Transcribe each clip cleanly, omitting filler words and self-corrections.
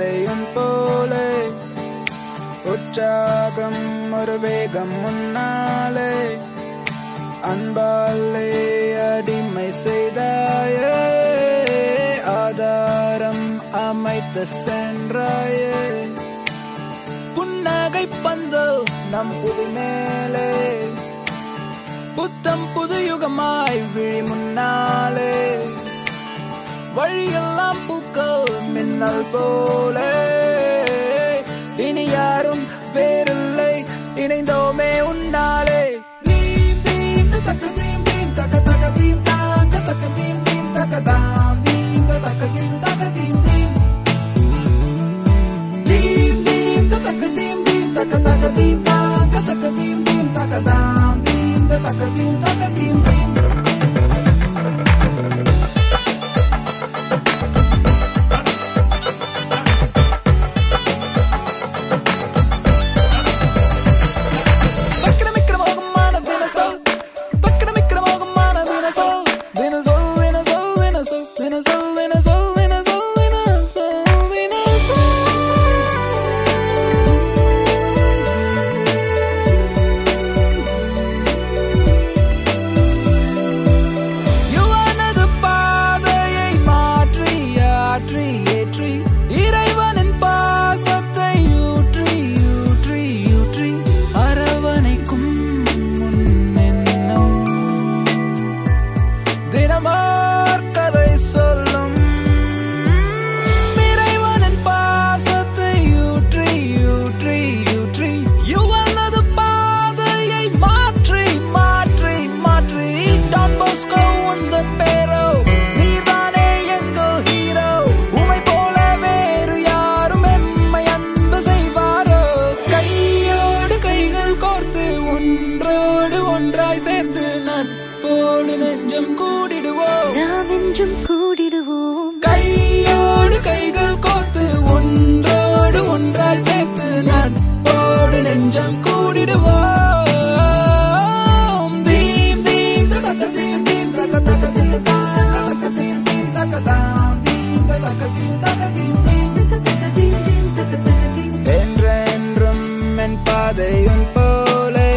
பாதையும் போலே உற்சாகம் ஒரு வேகம் முன்னாலே அன்பாலே அடிமை செய்தாயே ஆதாரம் அமைத்து சென்றாயே புன்னகை பந்தல் நம் புது மேலே புத்தம் புது யுகமாய் விழி முன்னாலே வழியெல்லாம் பூக்கள் மின்னல் போலே இனி யாரும் வேறில்லை இணைந்தோமே உன்னாலே கையோடு கைகள் கோர்த்து ஒன்றோடு ஒன்றாய் சேர்த்து நட்போடு நெஞ்சம் கூடிடுவோம் தீம் தீம் தக தீம் தீம் தக தக தீம் தக தீம் தீம் தக தாம் தீம் தக தீம் தக தீம் தீம் என்றென்றும் என் பாதையும் போலே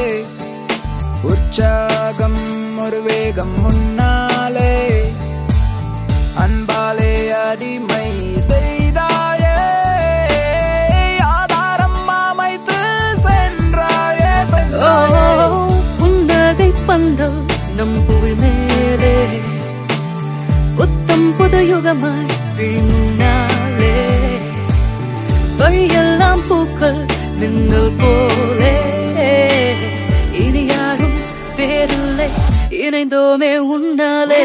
உற்சாகம் ஒரு வேகம் முன்னாலே அன்பாலே அடிமை செய்தாயே ஆதாரம் அமைத்து சென்றாயே புன்னகை பந்தல் நம் புவி மேலே புத்தம் புது யுகமாய் விழி முன்னாலே வழியெல்லாம் பூக்கள் மின்னல் போலே இனி யாரும் வேறில்லை இணைந்தோமே உன்னாலே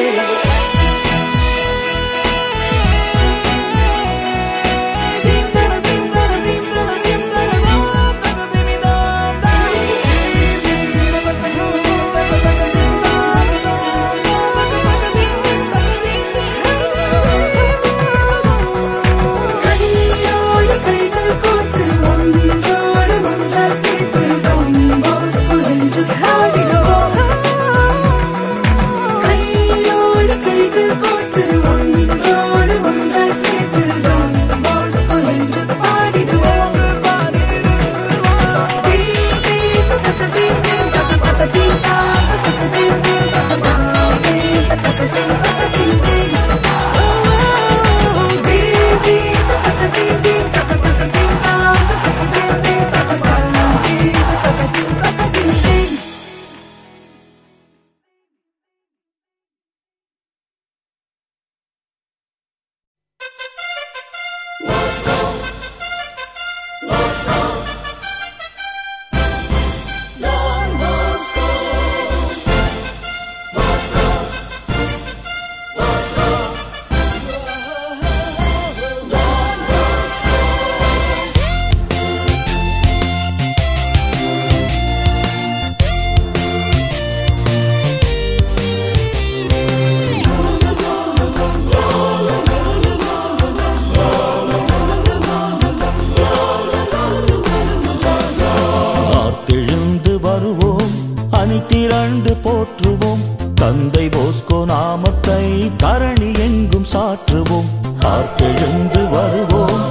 திரண்டு போற்றுவோம் தந்தை போஸ்கோ நாமத்தை தரணி எங்கும் சாற்றுவோம் ஆர்த்தெழுந்து வருவோம்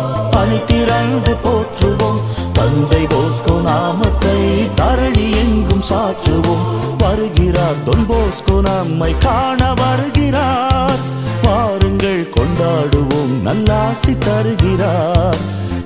அணி திரண்டு போற்றுவோம் தந்தை போஸ்கோ நாமத்தை தரணி எங்கும் சாற்றுவோம் வருகிறார் தொன் போஸ்கோ நம்மை காண வருகிறார் வாருங்கள் கொண்டாடுவோம் நல்லாசி தருகிறார்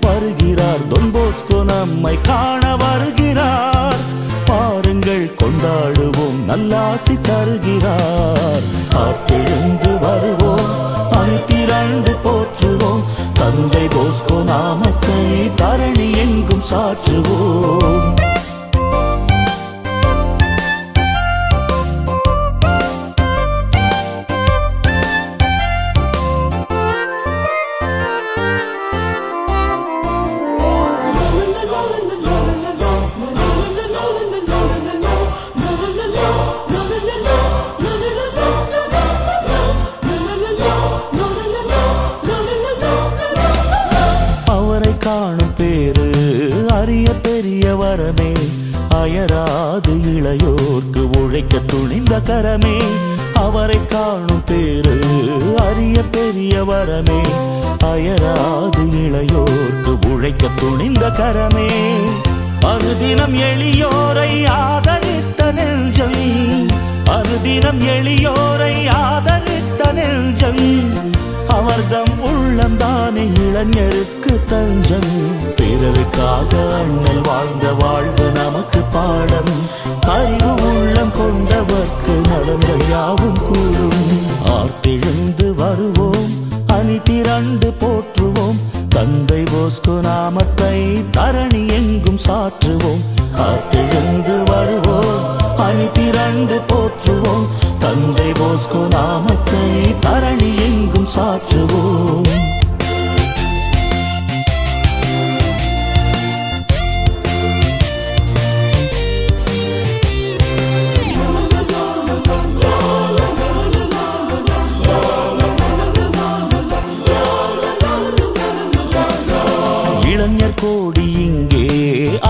வருகிறார் தொன் போஸ்கோ நம்மை காண வருகிறார் பாருங்கள் கொண்டாடுவோம் நல்லாசி தருகிறார் ஆர்த்தெழுந்து வருவோம் அணி திரண்டு போற்றுவோம் தந்தை போஸ்கோ நாமத்தை தரணி எங்கும் சாற்றுவோம் காணும் பேரு அரிய பெரிய வரமே அயராது இளையோர்க்கு உழைக்க துணிந்த கரமே அவரை காணும் பேரு அரிய பெரிய வரமே அயராது இளையோர்க்கு உழைக்க துணிந்த கரமே அனுதினம் எளியோரை ஆதரித்த நெஞ்சம் அனுதினம் எளியோரை ஆதரித்த நெஞ்சம் அவர்தம் உள்ளம் தானே இளைஞருக்கு தஞ்சம் பிறருக்காக அண்ணல் வாழ்ந்த வாழ்வு நமக்கு பாடம் அறிவு உள்ளம் கொண்டவர்க்கு நலங்கள் யாவும் கூடும் ஆர்த்தெழுந்து வருவோம் அணி திரண்டு போற்றுவோம் தந்தை போஸ்கோ நாமத்தை தரணி எங்கும் சாற்றுவோம் ஆர்த்தெழுந்து வருவோம் அணி திரண்டு போற்றுவோம் தந்தை போஸ்கோ நாமத்தை தரணி எங்கும் சாற்றுவோம் இளைஞர் கோடி இங்கே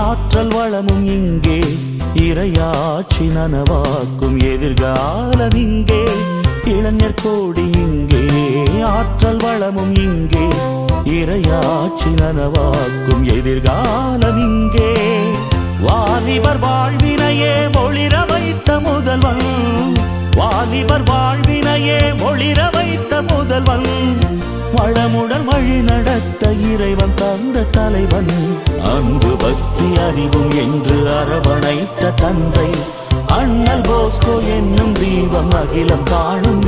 ஆற்றல் வளமும் இங்கே இறையாட்சி நனவாக்கும் எதிர்காலம் இங்கே இளைஞர் கோடி இங்கே ஆற்றல் வளமும் இங்கே இறையாட்சி நனவாக்கும் எதிர்காலம் இங்கே வாலிபர் வாழ்வினையே ஒளிர வைத்த முதல்வன் வாலிபர் வாழ்வினையே ஒளிர வைத்த முதல்வன் வளமுடன் வழி நடத்த இறைவன் தந்த தலைவன் அன்பு பக்தி அறிவும் என்று அரவணைத்த தந்தை அண்ணல் போஸ்கோ என்னும் தீபம் அகிலம் காணும்